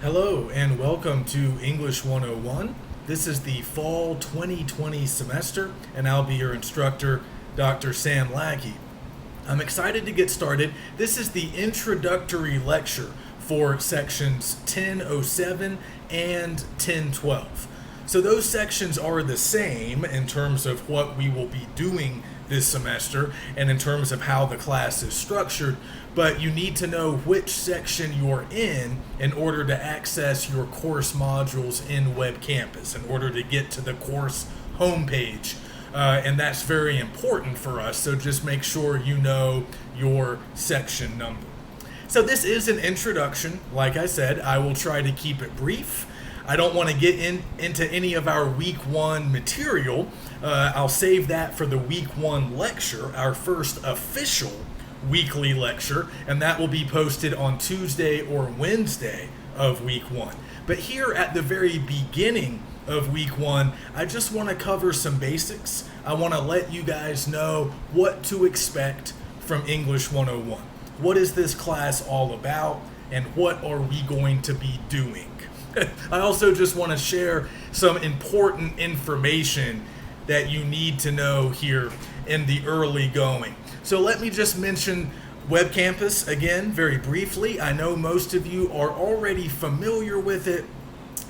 Hello and welcome to English 101. This is the fall 2020 semester and I'll be your instructor, Dr. Sam Lackey. I'm excited to get started. This is the introductory lecture for sections 1007 and 1012. So those sections are the same in terms of what we will be doing this semester and in terms of how the class is structured, but you need to know which section you're in order to access your course modules in Web Campus, in order to get to the course homepage. And that's very important for us, so just make sure you know your section number. So this is an introduction. Like I said, I will try to keep it brief. I don't want to get into any of our week one material. I'll save that for the week one lecture, our first official weekly lecture, and that will be posted on Tuesday or Wednesday of week one. But here at the very beginning of week one, I just want to cover some basics. I want to let you guys know what to expect from English 101. What is this class all about, and what are we going to be doing? I also just want to share some important information that you need to know here in the early going. So let me just mention Web Campus again very briefly. I know most of you are already familiar with it.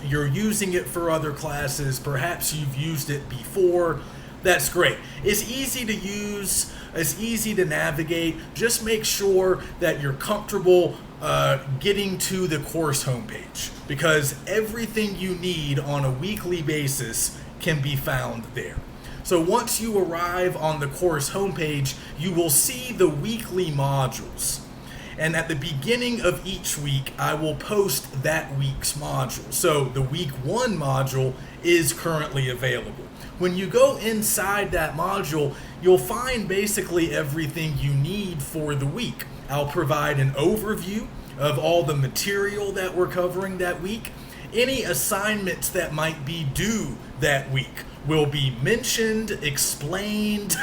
You're using it for other classes. Perhaps you've used it before. That's great. It's easy to use. It's easy to navigate. Just make sure that you're comfortable getting to the course homepage, because everything you need on a weekly basis can be found there. So once you arrive on the course homepage, you will see the weekly modules. And at the beginning of each week, I will post that week's module. So the week one module is currently available. When you go inside that module, you'll find basically everything you need for the week. I'll provide an overview of all the material that we're covering that week. Any assignments that might be due that week will be mentioned, explained.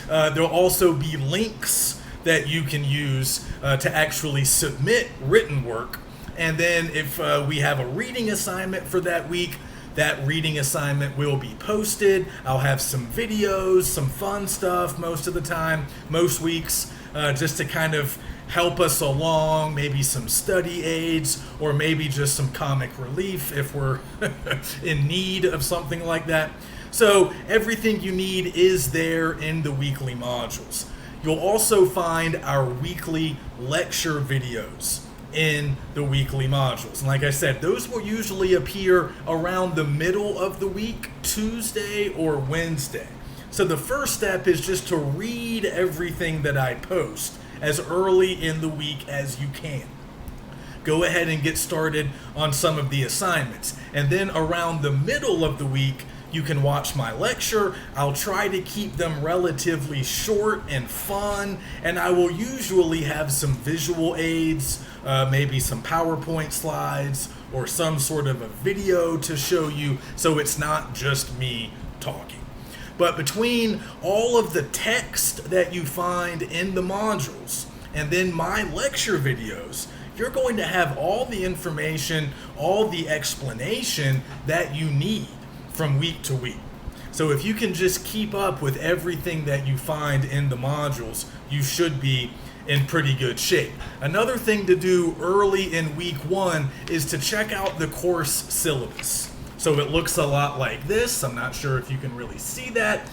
There'll also be links that you can use to actually submit written work. And then if we have a reading assignment for that week, that reading assignment will be posted. I'll have some videos, some fun stuff most of the time, most weeks, just to kind of help us along, maybe some study aids, or maybe just some comic relief if we're in need of something like that. So everything you need is there in the weekly modules. You'll also find our weekly lecture videos in the weekly modules. And like I said, those will usually appear around the middle of the week, Tuesday or Wednesday. So the first step is just to read everything that I post as early in the week as you can. Go ahead and get started on some of the assignments. And then around the middle of the week, you can watch my lecture. I'll try to keep them relatively short and fun, and I will usually have some visual aids, maybe some PowerPoint slides or some sort of a video to show you, so it's not just me talking. But between all of the text that you find in the modules and then my lecture videos, you're going to have all the information, all the explanation that you need from week to week. So if you can just keep up with everything that you find in the modules, you should be in pretty good shape. Another thing to do early in week one is to check out the course syllabus. So it looks a lot like this. I'm not sure if you can really see that.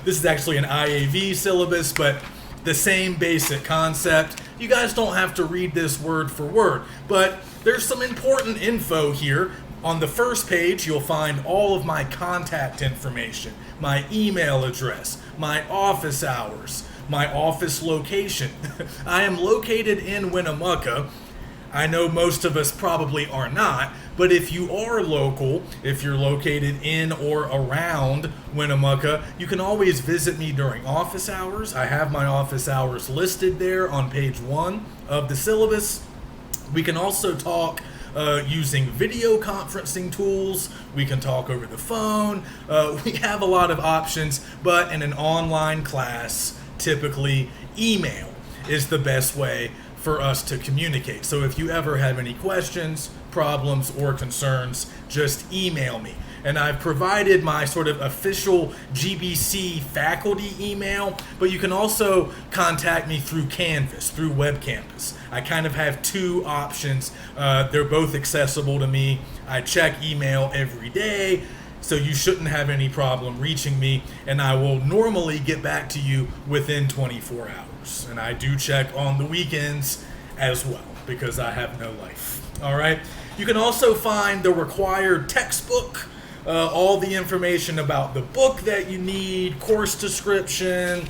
This is actually an IAV syllabus, but the same basic concept. You guys don't have to read this word for word, but there's some important info here. On the first page, you'll find all of my contact information, my email address, my office hours, my office location. I am located in Winnemucca. I know most of us probably are not, but if you are local, if you're located in or around Winnemucca, you can always visit me during office hours. I have my office hours listed there on page 1 of the syllabus. We can also talk using video conferencing tools. We can talk over the phone. We have a lot of options, but in an online class, typically email is the best way for us to communicate. So if you ever have any questions, problems, or concerns, just email me. And I've provided my sort of official GBC faculty email, but you can also contact me through Canvas, through WebCampus. I kind of have two options. They're both accessible to me. I check email every day, so you shouldn't have any problem reaching me, and I will normally get back to you within 24 hours. And I do check on the weekends as well, because I have no life. All right. You can also find the required textbook, all the information about the book that you need, course description,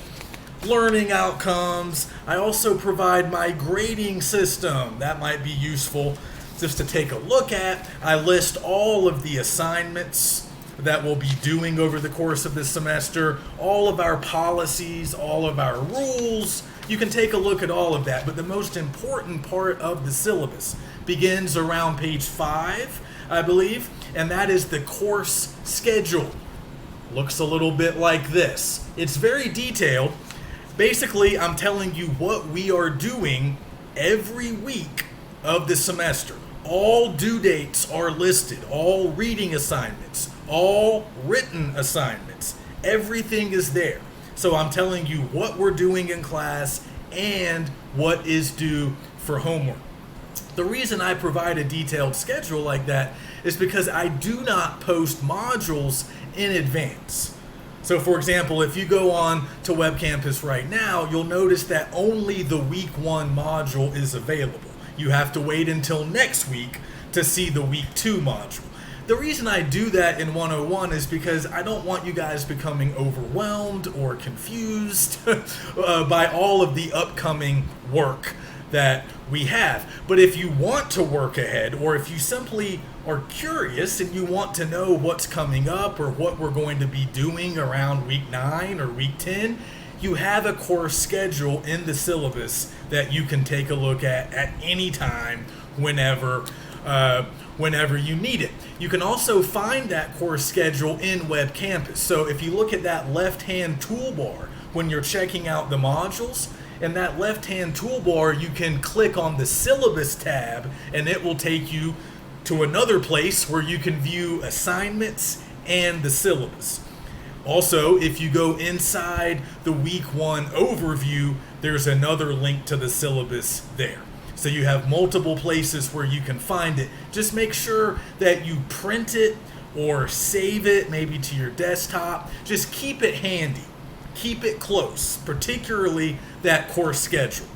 learning outcomes. I also provide my grading system. That might be useful just to take a look at. I list all of the assignments that we'll be doing over the course of this semester, all of our policies, all of our rules. You can take a look at all of that, but the most important part of the syllabus begins around page 5, I believe, and that is the course schedule. Looks a little bit like this. It's very detailed. Basically, I'm telling you what we are doing every week of the semester. All due dates are listed, all reading assignments, all written assignments. Everything is there. So I'm telling you what we're doing in class and what is due for homework. The reason I provide a detailed schedule like that is because I do not post modules in advance. So for example, if you go on to Web Campus right now, you'll notice that only the week 1 module is available. You have to wait until next week to see the week 2 module. The reason I do that in 101 is because I don't want you guys becoming overwhelmed or confused by all of the upcoming work that we have. But if you want to work ahead, or if you simply are curious and you want to know what's coming up or what we're going to be doing around week 9 or week 10, you have a course schedule in the syllabus that you can take a look at any time, whenever you need it. You can also find that course schedule in Web Campus. So if you look at that left-hand toolbar when you're checking out the modules, in that left-hand toolbar, you can click on the syllabus tab and it will take you to another place where you can view assignments and the syllabus. Also, if you go inside the week 1 overview, there's another link to the syllabus there. So you have multiple places where you can find it. Just make sure that you print it or save it maybe to your desktop. Just keep it handy. Keep it close, particularly that course schedule.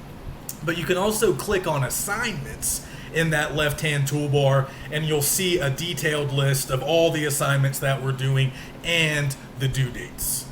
But you can also click on assignments in that left-hand toolbar and you'll see a detailed list of all the assignments that we're doing and the due dates.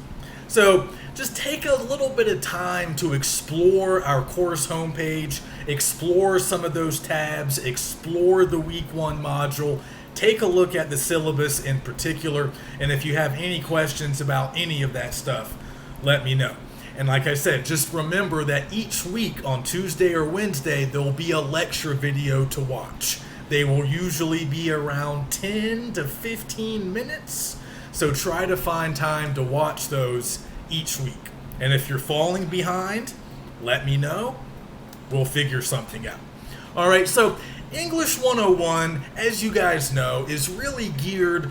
So just take a little bit of time to explore our course homepage, explore some of those tabs, explore the week 1 module, take a look at the syllabus in particular, and if you have any questions about any of that stuff, let me know. And like I said, just remember that each week on Tuesday or Wednesday, there'll be a lecture video to watch. They will usually be around 10 to 15 minutes. So try to find time to watch those each week. And if you're falling behind, let me know. We'll figure something out. All right, so English 101, as you guys know, is really geared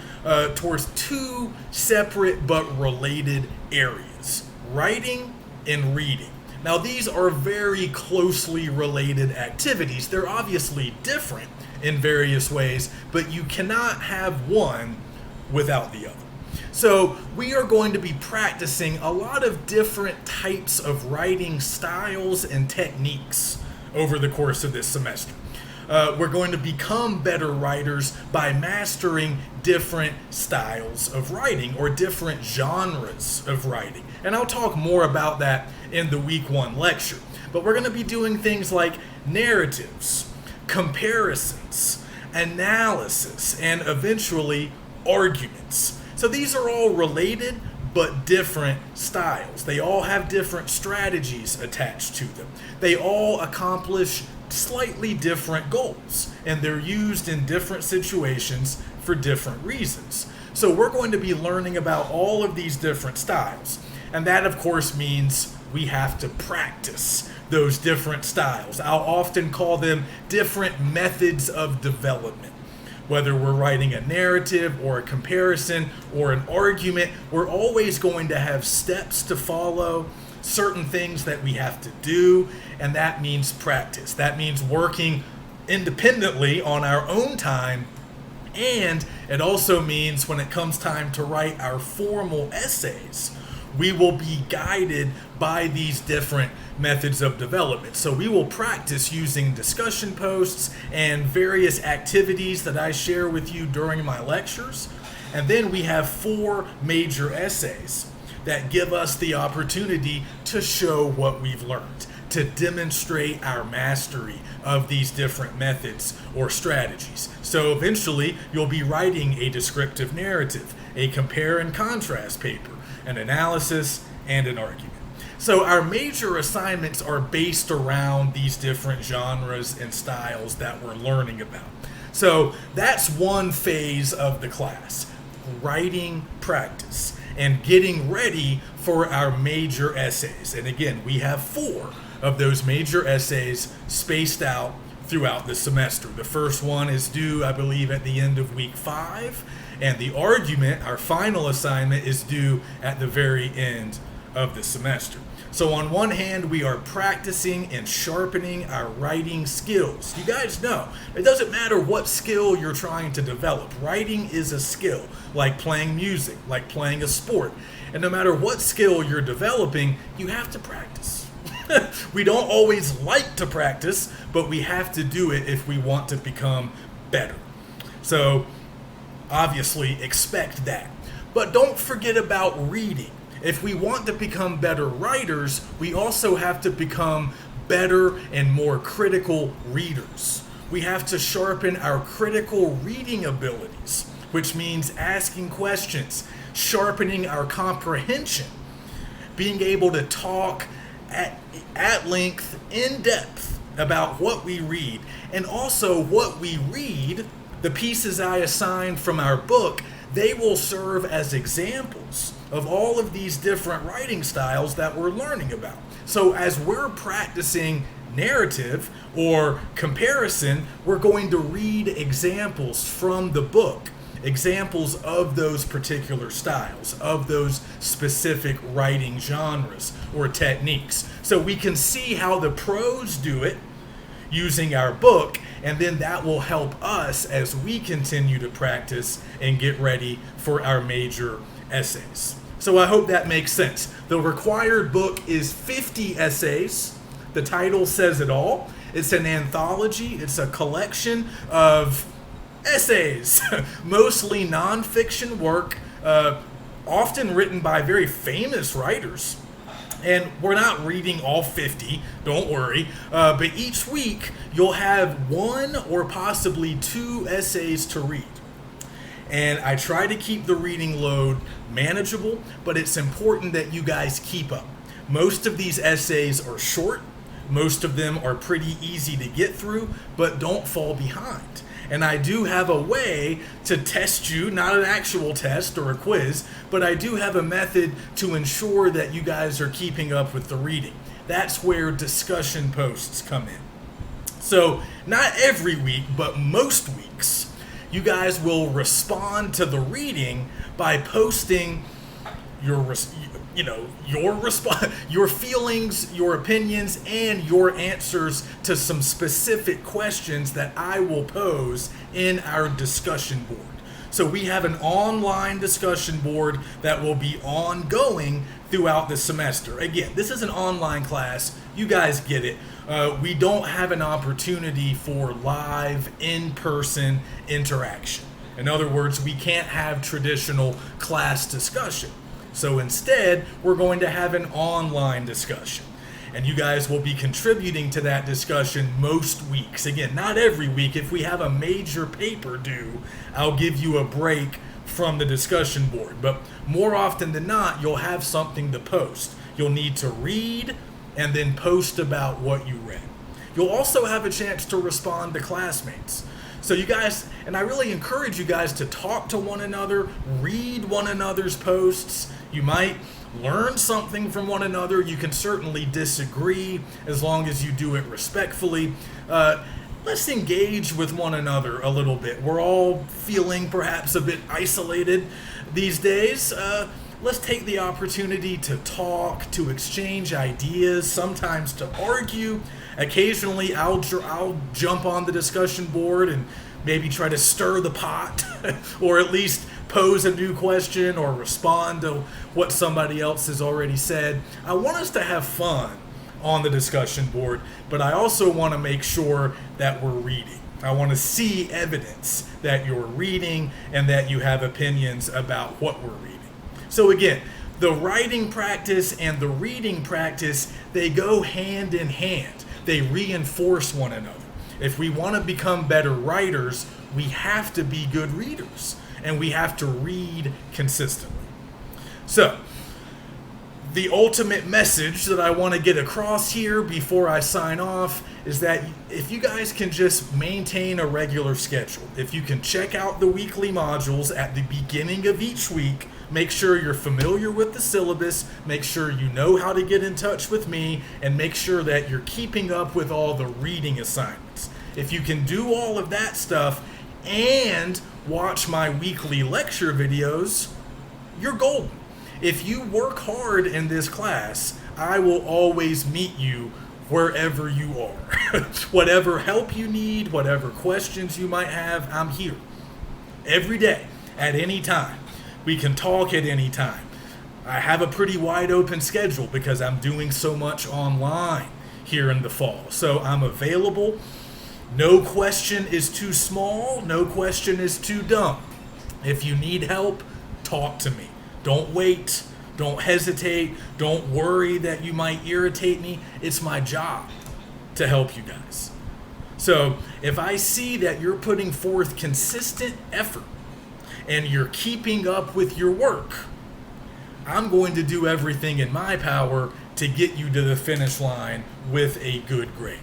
towards 2 separate but related areas: writing and reading. Now, these are very closely related activities. They're obviously different in various ways, but you cannot have one without the other. So we are going to be practicing a lot of different types of writing styles and techniques over the course of this semester. We're going to become better writers by mastering different styles of writing or different genres of writing. And I'll talk more about that in the week 1 lecture. But we're going to be doing things like narratives, comparisons, analysis, and eventually arguments. So these are all related but different styles. They all have different strategies attached to them. They all accomplish slightly different goals, and they're used in different situations for different reasons. So we're going to be learning about all of these different styles, and that of course means we have to practice those different styles. I'll often call them different methods of development. Whether we're writing a narrative or a comparison or an argument, we're always going to have steps to follow, certain things that we have to do, and that means practice. That means working independently on our own time, and it also means when it comes time to write our formal essays, we will be guided by these different methods of development. So we will practice using discussion posts and various activities that I share with you during my lectures. And then we have 4 major essays that give us the opportunity to show what we've learned, to demonstrate our mastery of these different methods or strategies. So eventually you'll be writing a descriptive narrative, a compare and contrast paper, an analysis, and an argument. So our major assignments are based around these different genres and styles that we're learning about. So that's one phase of the class, writing practice and getting ready for our major essays. And again, we have 4 of those major essays spaced out throughout the semester. The first one is due, I believe, at the end of week 5, and the argument, our final assignment, is due at the very end of the semester. So on one hand, we are practicing and sharpening our writing skills. You guys know, it doesn't matter what skill you're trying to develop. Writing is a skill, like playing music, like playing a sport. And no matter what skill you're developing, you have to practice. We don't always like to practice, but we have to do it if we want to become better. So obviously expect that. But don't forget about reading. If we want to become better writers, we also have to become better and more critical readers. We have to sharpen our critical reading abilities, which means asking questions, sharpening our comprehension, being able to talk at length, in depth, about what we read. And also what we read, the pieces I assigned from our book, they will serve as examples of all of these different writing styles that we're learning about. So as we're practicing narrative or comparison, we're going to read examples from the book, examples of those particular styles, of those specific writing genres or techniques. So we can see how the pros do it using our book, and then that will help us as we continue to practice and get ready for our major essays. So I hope that makes sense. The required book is 50 essays. The title says it all. It's an anthology. It's a collection of essays, mostly nonfiction work, often written by very famous writers. And we're not reading all 50, don't worry, but each week you'll have 1 or possibly 2 essays to read. And I try to keep the reading load manageable, but it's important that you guys keep up. Most of these essays are short, most of them are pretty easy to get through, but don't fall behind. And I do have a way to test you, not an actual test or a quiz, but I do have a method to ensure that you guys are keeping up with the reading. That's where discussion posts come in. So not every week, but most weeks, you guys will respond to the reading by posting your feelings, your opinions, and your answers to some specific questions that I will pose in our discussion board. So we have an online discussion board that will be ongoing throughout the semester. Again, this is an online class. You guys get it. We don't have an opportunity for live, in-person interaction. In other words, we can't have traditional class discussion. So instead, we're going to have an online discussion. And you guys will be contributing to that discussion most weeks. Again, not every week. If we have a major paper due, I'll give you a break from the discussion board. But more often than not, you'll have something to post. You'll need to read and then post about what you read. You'll also have a chance to respond to classmates. So you guys, and I really encourage you guys to talk to one another, read one another's posts. You might learn something from one another. You can certainly disagree as long as you do it respectfully. Let's engage with one another a little bit. We're all feeling perhaps a bit isolated these days. Let's take the opportunity to talk, to exchange ideas, sometimes to argue. Occasionally, I'll jump on the discussion board and maybe try to stir the pot or at least pose a new question or respond to what somebody else has already said. I want us to have fun on the discussion board, but I also want to make sure that we're reading. I want to see evidence that you're reading and that you have opinions about what we're reading. So again, the writing practice and the reading practice, they go hand in hand. They reinforce one another. If we want to become better writers, we have to be good readers, and we have to read consistently. So, the ultimate message that I want to get across here before I sign off is that if you guys can just maintain a regular schedule, if you can check out the weekly modules at the beginning of each week, make sure you're familiar with the syllabus, make sure you know how to get in touch with me, and make sure that you're keeping up with all the reading assignments. If you can do all of that stuff and watch my weekly lecture videos, you're golden. If you work hard in this class, I will always meet you wherever you are. Whatever help you need, whatever questions you might have, I'm here. Every day, at any time. We can talk at any time. I have a pretty wide open schedule because I'm doing so much online here in the fall. So I'm available. No question is too small. No question is too dumb. If you need help, talk to me. Don't wait. Don't hesitate. Don't worry that you might irritate me. It's my job to help you guys. So if I see that you're putting forth consistent effort and you're keeping up with your work, I'm going to do everything in my power to get you to the finish line with a good grade.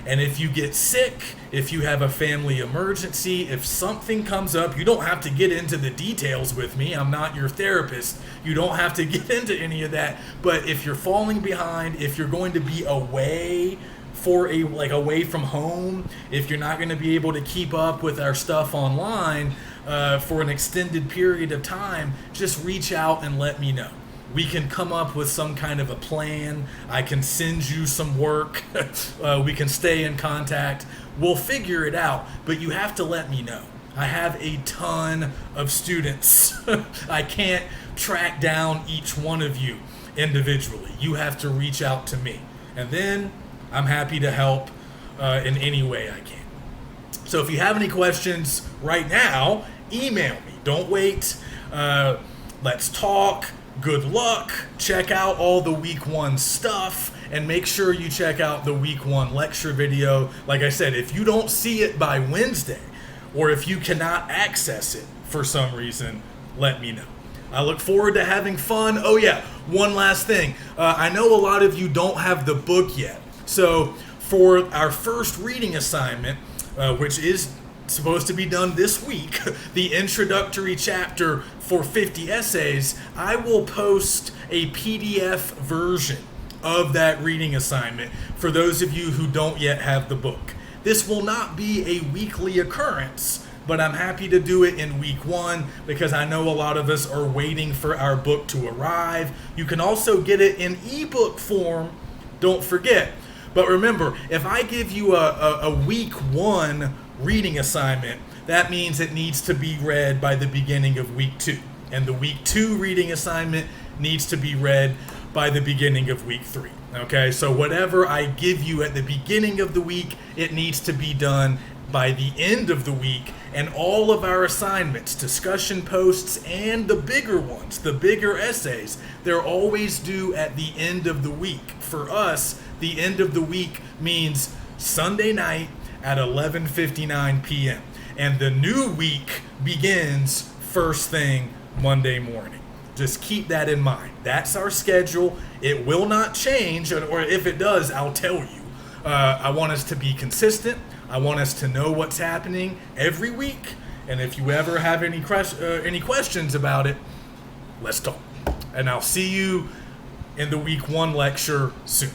And if you get sick, if you have a family emergency, if something comes up, you don't have to get into the details with me. I'm not your therapist. You don't have to get into any of that. But if you're falling behind, if you're going to be away away from home, if you're not going to be able to keep up with our stuff online for an extended period of time, just reach out and let me know. We can come up with some kind of a plan. I can send you some work. We can stay in contact. We'll figure it out, but you have to let me know. I have a ton of students. I can't track down each one of you individually. You have to reach out to me. And then I'm happy to help in any way I can. So if you have any questions right now, email me. Don't wait. Let's talk. Good luck. Check out all the week 1 stuff and make sure you check out the week 1 lecture video. Like I said, if you don't see it by Wednesday or if you cannot access it for some reason, let me know. I look forward to having fun. Oh yeah, one last thing. I know a lot of you don't have the book yet. So for our first reading assignment, which is supposed to be done this week, the introductory chapter for 50 essays, I will post a PDF version of that reading assignment for those of you who don't yet have the book. This will not be a weekly occurrence, but I'm happy to do it in week 1 because I know a lot of us are waiting for our book to arrive. You can also get it in ebook form, don't forget. But remember, if I give you a week 1 reading assignment, that means it needs to be read by the beginning of week 2. And the week 2 reading assignment needs to be read by the beginning of week 3. Okay, so whatever I give you at the beginning of the week, it needs to be done by the end of the week. And all of our assignments, discussion posts, and the bigger ones, the bigger essays, they're always due at the end of the week. For us, the end of the week means Sunday night at 11:59 p.m. And the new week begins first thing Monday morning. Just keep that in mind. That's our schedule. It will not change, or if it does, I'll tell you. I want us to be consistent. I want us to know what's happening every week. And if you ever have any questions about it, let's talk. and I'll see you in the week 1 lecture soon.